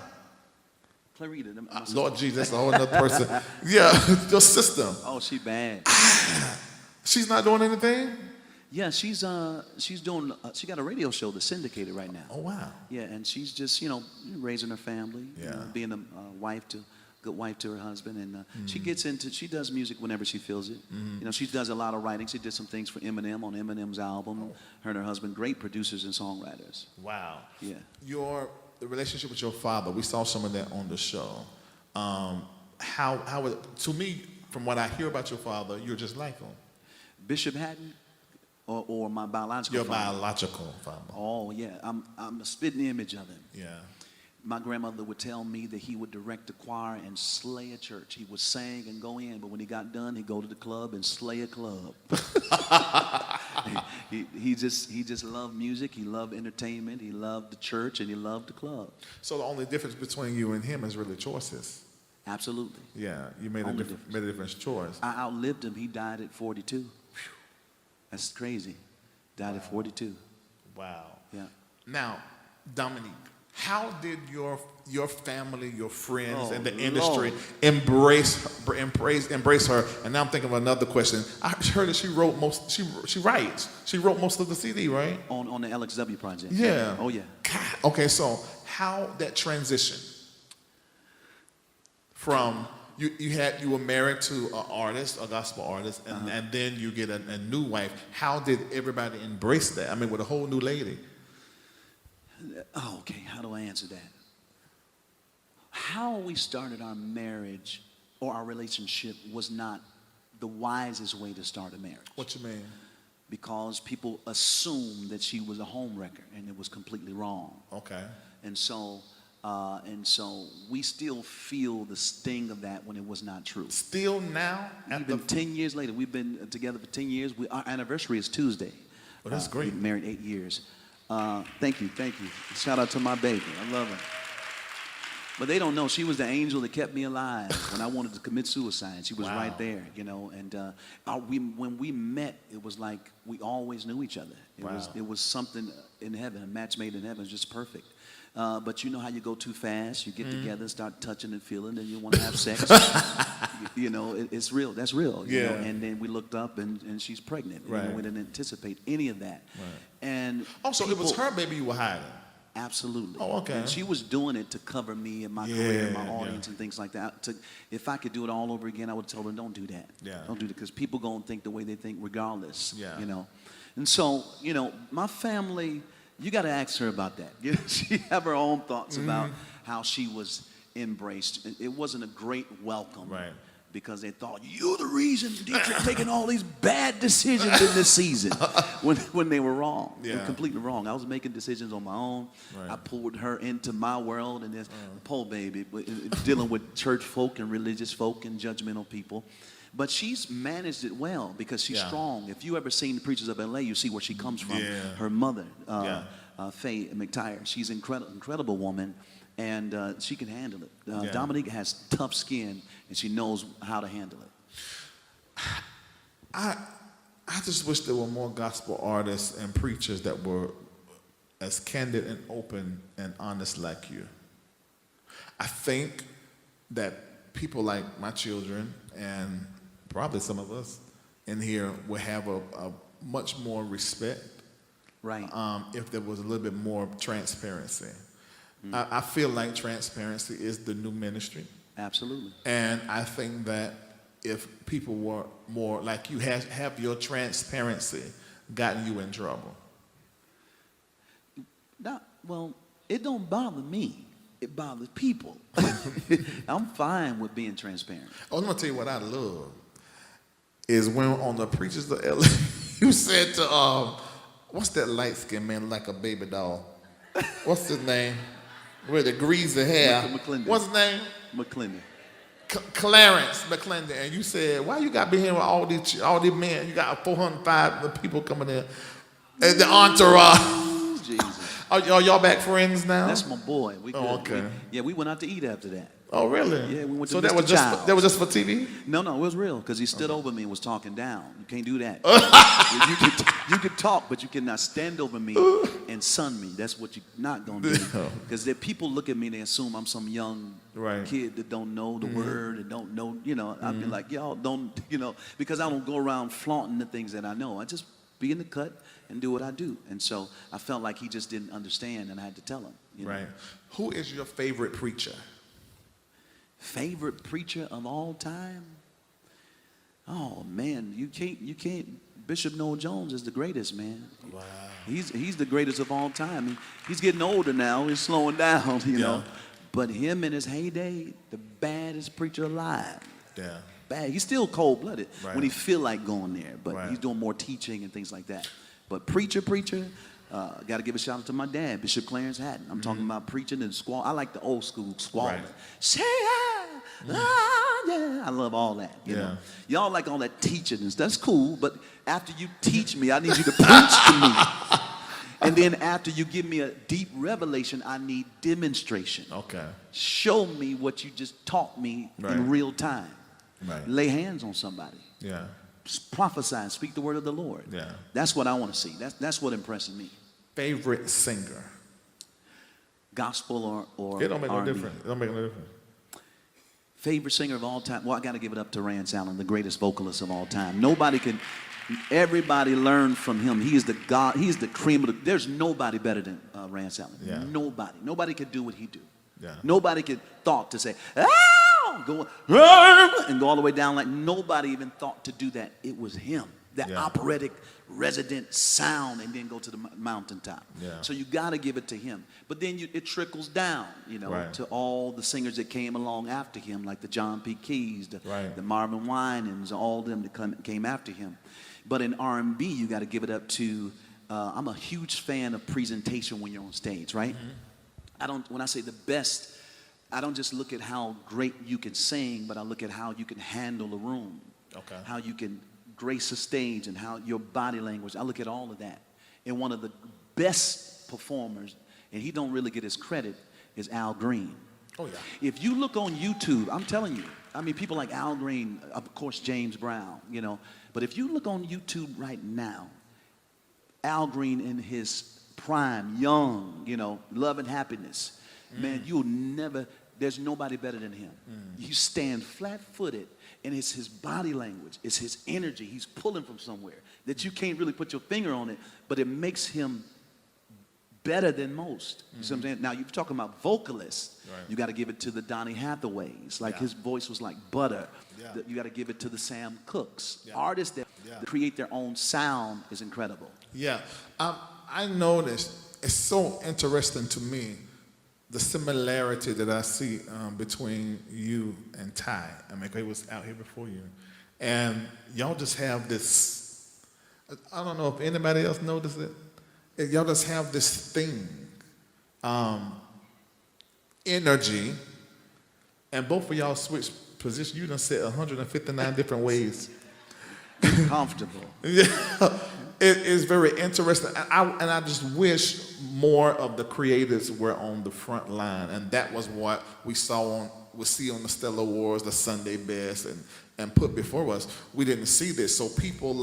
[SPEAKER 4] Clarita.
[SPEAKER 2] Lord Jesus, that's a whole other person. Yeah, your sister.
[SPEAKER 4] Oh, she bad.
[SPEAKER 2] She's not doing anything?
[SPEAKER 4] Yeah, she's doing. She got a radio show that's syndicated right now.
[SPEAKER 2] Oh, wow.
[SPEAKER 4] Yeah, and she's just raising her family.
[SPEAKER 2] Yeah.
[SPEAKER 4] Being a good wife to her husband, and she does music whenever she feels it. She does a lot of writing. She did some things for Eminem on Eminem's album. Her and her husband, great producers and songwriters.
[SPEAKER 2] Wow.
[SPEAKER 4] Yeah.
[SPEAKER 2] The relationship with your father, we saw some of that on the show. To me, from what I hear about your father, you're just like him.
[SPEAKER 4] Bishop Haddon, or my biological father?
[SPEAKER 2] Your biological father.
[SPEAKER 4] Oh yeah, I'm a spitting image of him.
[SPEAKER 2] Yeah.
[SPEAKER 4] My grandmother would tell me that he would direct a choir and slay a church. He would sing and go in, but when he got done, he'd go to the club and slay a club. he just loved music. He loved entertainment. He loved the church, and he loved the club.
[SPEAKER 2] So the only difference between you and him is really choices.
[SPEAKER 4] Absolutely.
[SPEAKER 2] Yeah, you made a different choice.
[SPEAKER 4] I outlived him. He died at 42. That's crazy. Died at 42.
[SPEAKER 2] Wow.
[SPEAKER 4] Yeah.
[SPEAKER 2] Now, Dominique, how did your family, your friends, and the
[SPEAKER 4] Lord.
[SPEAKER 2] industry embrace her? And now I'm thinking of another question. I heard that she wrote most. She wrote most of the CD, right?
[SPEAKER 4] On the LXW project.
[SPEAKER 2] Yeah.
[SPEAKER 4] Oh yeah.
[SPEAKER 2] God. Okay, so how that transition from you were married to an artist, a gospel artist, and then you get a new wife. How did everybody embrace that? I mean, with a whole new lady.
[SPEAKER 4] Oh, okay. How do I answer that? How we started our marriage or our relationship was not the wisest way to start a marriage.
[SPEAKER 2] What you mean?
[SPEAKER 4] Because people assumed that she was a homewrecker, and it was completely wrong.
[SPEAKER 2] Okay.
[SPEAKER 4] And so we still feel the sting of that when it was not true.
[SPEAKER 2] Still now?
[SPEAKER 4] Even 10 years later, we've been together for 10 years. Our anniversary is Tuesday.
[SPEAKER 2] Oh, that's great.
[SPEAKER 4] We've been married 8 years. Thank you. Shout out to my baby. I love her. But they don't know she was the angel that kept me alive when I wanted to commit suicide. She was right there, And when we met, it was like we always knew each other. It was something in heaven, a match made in heaven. It was just perfect. But you know how you go too fast. You get together, start touching and feeling, and you want to have sex. It's real. That's real. You know? And then we looked up, and she's pregnant.
[SPEAKER 2] Right.
[SPEAKER 4] We didn't anticipate any of that.
[SPEAKER 2] Right.
[SPEAKER 4] And
[SPEAKER 2] so it was her baby you were hiding.
[SPEAKER 4] Absolutely.
[SPEAKER 2] Oh, okay.
[SPEAKER 4] And she was doing it to cover me and my career and my audience and things like that. If I could do it all over again, I would tell her, don't do that.
[SPEAKER 2] Yeah.
[SPEAKER 4] Don't do that, because people going to think the way they think regardless.
[SPEAKER 2] Yeah.
[SPEAKER 4] And so, my family, you got to ask her about that. She have her own thoughts about how she was embraced. It wasn't a great welcome.
[SPEAKER 2] Right.
[SPEAKER 4] Because they thought, you're the reason Deitrick taking all these bad decisions in this season, when they were wrong. They were completely wrong. I was making decisions on my own. Right. I pulled her into my world, and this poor baby, dealing with church folk and religious folk and judgmental people. But she's managed it well because she's strong. If you ever seen the Preachers of L.A., you see where she comes from. Yeah. Her mother, Faye McTire, she's an incredible woman. And she can handle it. Dominique has tough skin, and she knows how to handle it.
[SPEAKER 2] I just wish there were more gospel artists and preachers that were as candid and open and honest like you. I think that
[SPEAKER 3] people like my children and probably some of us in here will have a much more respect,
[SPEAKER 4] Right.
[SPEAKER 3] if there was a little bit more transparency. I feel like transparency is the new ministry.
[SPEAKER 4] Absolutely.
[SPEAKER 3] And I think that if people were more like you, have your transparency gotten you in trouble?
[SPEAKER 4] Well, it don't bother me. It bothers people. I'm fine with being transparent.
[SPEAKER 3] Oh, I'm gonna tell you what I love is when on the Preachers of LA, you said to what's that light skinned man like a baby doll? What's his name? With the greasy hair.
[SPEAKER 4] McClendon.
[SPEAKER 3] What's his name?
[SPEAKER 4] McClendon.
[SPEAKER 3] Clarence McClendon. And you said, why you got to be here with all these men? You got 405 people coming in. And the entourage.
[SPEAKER 4] Jesus.
[SPEAKER 3] Are y'all back friends now?
[SPEAKER 4] That's my boy. We good.
[SPEAKER 3] okay.
[SPEAKER 4] We went out to eat after that.
[SPEAKER 3] Oh, really?
[SPEAKER 4] Yeah, we went to
[SPEAKER 3] So that
[SPEAKER 4] Mr.
[SPEAKER 3] was just
[SPEAKER 4] Child's.
[SPEAKER 3] that was just for TV?
[SPEAKER 4] No, it was real because he stood over me and was talking down. You can't do that. you could talk, but you cannot stand over me and sun me. That's what you're not gonna do. Because if people look at me, they assume I'm some young kid that don't know the word and don't know. I'd be like, y'all don't, because I don't go around flaunting the things that I know. I just be in the cut and do what I do. And so I felt like he just didn't understand, and I had to tell him.
[SPEAKER 3] Right. Who is your favorite preacher?
[SPEAKER 4] Favorite preacher of all time? Oh man, you can't. Bishop Noel Jones is the greatest, man.
[SPEAKER 3] Wow.
[SPEAKER 4] He's the greatest of all time. He's getting older now. He's slowing down, you know. But him in his heyday, the baddest preacher alive.
[SPEAKER 3] Yeah.
[SPEAKER 4] Bad. He's still cold-blooded when he feel like going there, but he's doing more teaching and things like that. But preacher, got to give a shout out to my dad, Bishop Clarence Haddon. I'm talking about preaching and squall. I like the old school squalling. Say yeah, I love all that. You know, y'all like all that teaching and stuff. That's cool. But after you teach me, I need you to preach to me. And then after you give me a deep revelation, I need demonstration.
[SPEAKER 3] Okay.
[SPEAKER 4] Show me what you just taught me in real time.
[SPEAKER 3] Right.
[SPEAKER 4] Lay hands on somebody.
[SPEAKER 3] Yeah.
[SPEAKER 4] Prophesy and speak the word of the Lord.
[SPEAKER 3] Yeah.
[SPEAKER 4] That's what I want to see. That's what impresses me.
[SPEAKER 3] Favorite singer?
[SPEAKER 4] Gospel or
[SPEAKER 3] It don't make no
[SPEAKER 4] R&B.
[SPEAKER 3] difference. It don't make no difference.
[SPEAKER 4] Favorite singer of all time? Well, I got to give it up to Rance Allen, the greatest vocalist of all time. Everybody learned from him. He is the God. He's the cream of the. There's nobody better than Rance Allen.
[SPEAKER 3] Yeah.
[SPEAKER 4] Nobody could do what he do.
[SPEAKER 3] Yeah.
[SPEAKER 4] Nobody could thought to say, go and go all the way down. Like nobody even thought to do that. It was him. That operatic resident sound, and then go to the mountaintop.
[SPEAKER 3] Yeah.
[SPEAKER 4] So you got to give it to him. But then it trickles down, to all the singers that came along after him, like the John P. Keys, the Marvin Winans, all them that came after him. But in R&B, you got to give it up to. I'm a huge fan of presentation when you're on stage, right? Mm-hmm. When I say the best, I don't just look at how great you can sing, but I look at how you can handle a room.
[SPEAKER 3] Okay.
[SPEAKER 4] How you can grace a stage and how your body language. I look at all of that. And one of the best performers, and he don't really get his credit, is Al Green.
[SPEAKER 3] Oh, yeah.
[SPEAKER 4] If you look on YouTube, I'm telling you, people like Al Green, of course, James Brown, but if you look on YouTube right now, Al Green in his prime, young, love and happiness, man, there's nobody better than him. You stand flat-footed, and it's his body language, it's his energy. He's pulling from somewhere that you can't really put your finger on it, but it makes him better than most. You see what I'm saying? Now, you're talking about vocalists. Right. You got to give it to the Donny Hathaways. Like his voice was like butter. Yeah. You got to give it to the Sam Cooks. Yeah. Artists that create their own sound is incredible. Yeah.
[SPEAKER 3] I noticed, it's so interesting to me, the similarity that I see between you and Ty. He was out here before you. And y'all just have this, I don't know if anybody else noticed it. Y'all just have this thing, energy, and both of y'all switch positions. You done said 159 different ways.
[SPEAKER 4] Comfortable.
[SPEAKER 3] Yeah, it is very interesting. And I just wish more of the creatives were on the front line, and that was what we see on the Stellar Awards, the Sunday Best, and put before us. We didn't see this, so people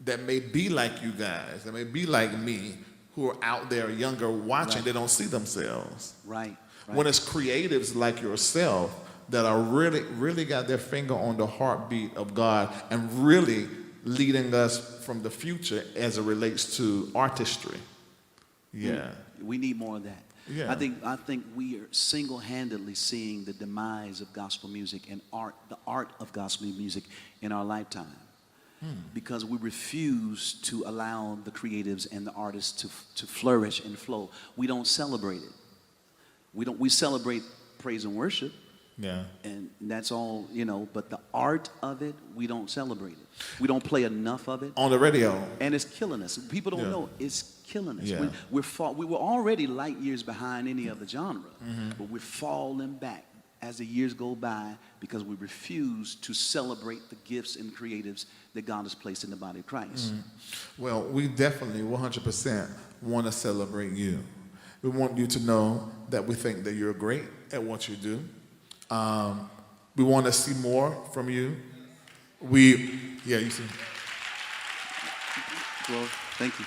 [SPEAKER 3] that may be like you guys, that may be like me, who are out there younger watching, they don't see themselves.
[SPEAKER 4] Right.
[SPEAKER 3] When it's creatives like yourself that are really got their finger on the heartbeat of God and really leading us from the future as it relates to artistry. Yeah.
[SPEAKER 4] We need more of that.
[SPEAKER 3] Yeah.
[SPEAKER 4] I think we are single-handedly seeing the demise of gospel music and the art of gospel music in our lifetime. Because we refuse to allow the creatives and the artists to flourish and flow. We don't celebrate it. We celebrate praise and worship.
[SPEAKER 3] Yeah.
[SPEAKER 4] And that's all, but the art of it, we don't celebrate it. We don't play enough of it.
[SPEAKER 3] On the radio.
[SPEAKER 4] And it's killing us. People don't know it's killing us.
[SPEAKER 3] Yeah.
[SPEAKER 4] We were already light years behind any other genre, but we're falling back as the years go by because we refuse to celebrate the gifts and creatives that God has placed in the body of Christ.
[SPEAKER 3] Well, we definitely 100% want to celebrate you. We want you to know that we think that you're great at what you do. We want to see more from you. You see.
[SPEAKER 4] Well, thank you.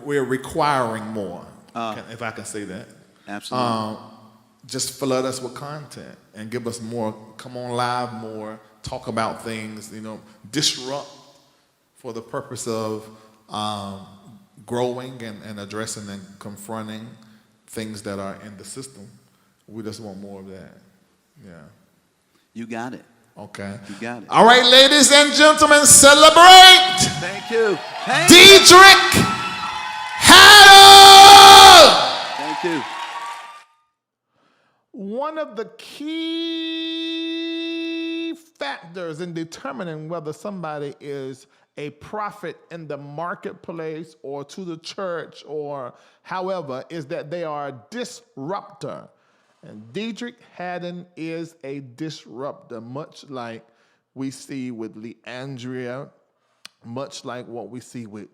[SPEAKER 3] We're requiring more, if I can say that.
[SPEAKER 4] Absolutely.
[SPEAKER 3] Just flood us with content and give us more. Come on live more. Talk about things. Disrupt for the purpose of growing and addressing and confronting things that are in the system. We just want more of that. Yeah.
[SPEAKER 4] You got it.
[SPEAKER 3] Okay.
[SPEAKER 4] You got it.
[SPEAKER 3] All right, ladies and gentlemen, celebrate.
[SPEAKER 4] Thank you.
[SPEAKER 3] Deitrick Haddon.
[SPEAKER 4] Thank you.
[SPEAKER 2] One of the key factors in determining whether somebody is a prophet in the marketplace or to the church or however is that they are a disruptor. And Deitrick Haddon is a disruptor, much like we see with Leandria, much like what we see with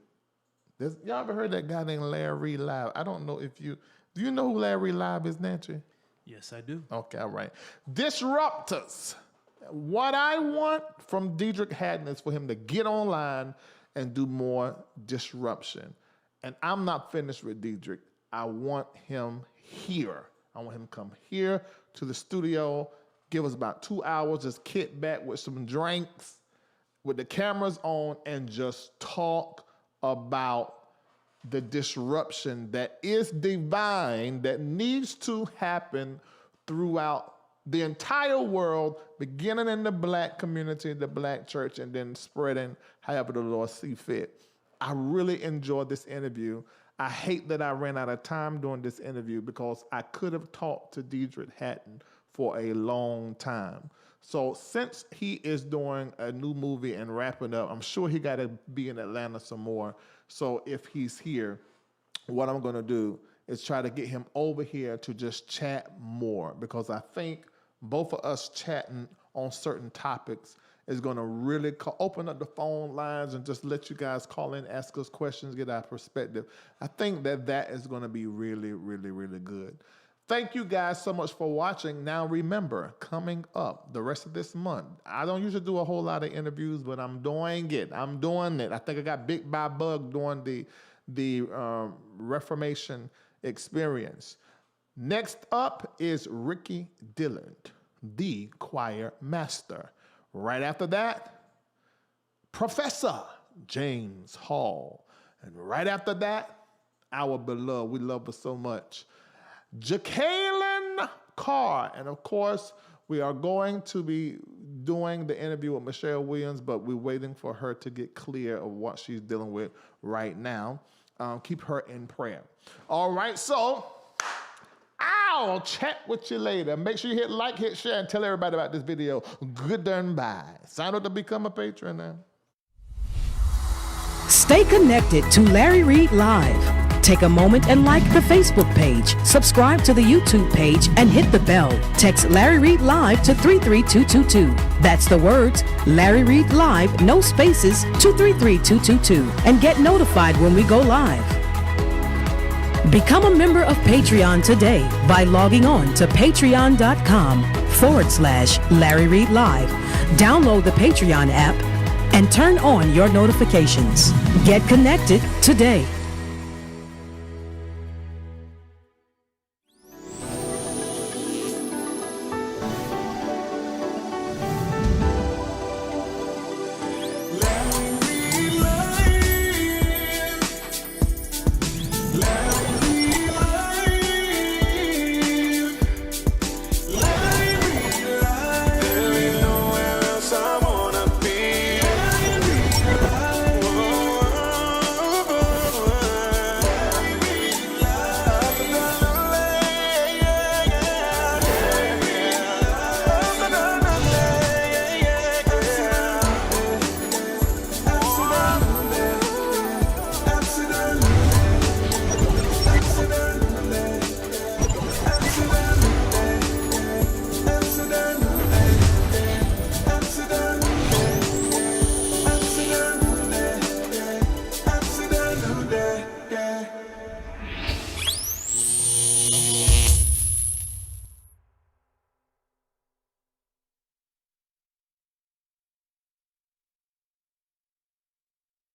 [SPEAKER 2] y'all ever heard that guy named Larry Reid live? I don't know if do you know who Larry Reid live is, Nancy?
[SPEAKER 5] Yes, I do.
[SPEAKER 2] Okay, all right. Disruptors. What I want from Deitrick Haddon is for him to get online and do more disruption. And I'm not finished with Deitrick. I want him here. I want him to come here to the studio, give us about 2 hours, just kick back with some drinks, with the cameras on, and just talk about the disruption that is divine, that needs to happen throughout the entire world, beginning in the black community, the black church, and then spreading however the Lord see fit. I really enjoyed this interview. I hate that I ran out of time doing this interview because I could have talked to Deitrick Haddon for a long time. So since he is doing a new movie and wrapping up, I'm sure he got to be in Atlanta some more. So if he's here, what I'm going to do is try to get him over here to just chat more, because I think both of us chatting on certain topics is going to really open up the phone lines and just let you guys call in, ask us questions, get our perspective. I think that is going to be really, really, really good. Thank you guys so much for watching. Now remember, coming up the rest of this month, I don't usually do a whole lot of interviews, but I'm doing it. I'm doing it. I think I got bit by a bug doing the Reformation Experience. Next up is Ricky Dillard, the choir master. Right after that, Professor James Hall. And right after that, our beloved, we love her so much, Jacqueline Carr. And of course, we are going to be doing the interview with Michelle Williams, but we're waiting for her to get clear of what she's dealing with right now. Keep her in prayer. All right, so I'll chat with you later. Make sure you hit like, hit share, and tell everybody about this video. Good and bye. Sign up to become a patron now.
[SPEAKER 1] Stay connected to Larry Reid Live. Take a moment and like the Facebook page, subscribe to the YouTube page, and hit the bell. Text Larry Reid Live to 33222. That's the words Larry Reid Live, no spaces, to 33222, and get notified when we go live. Become a member of Patreon today by logging on to patreon.com/Larry Reid Live. Download the Patreon app and turn on your notifications. Get connected today.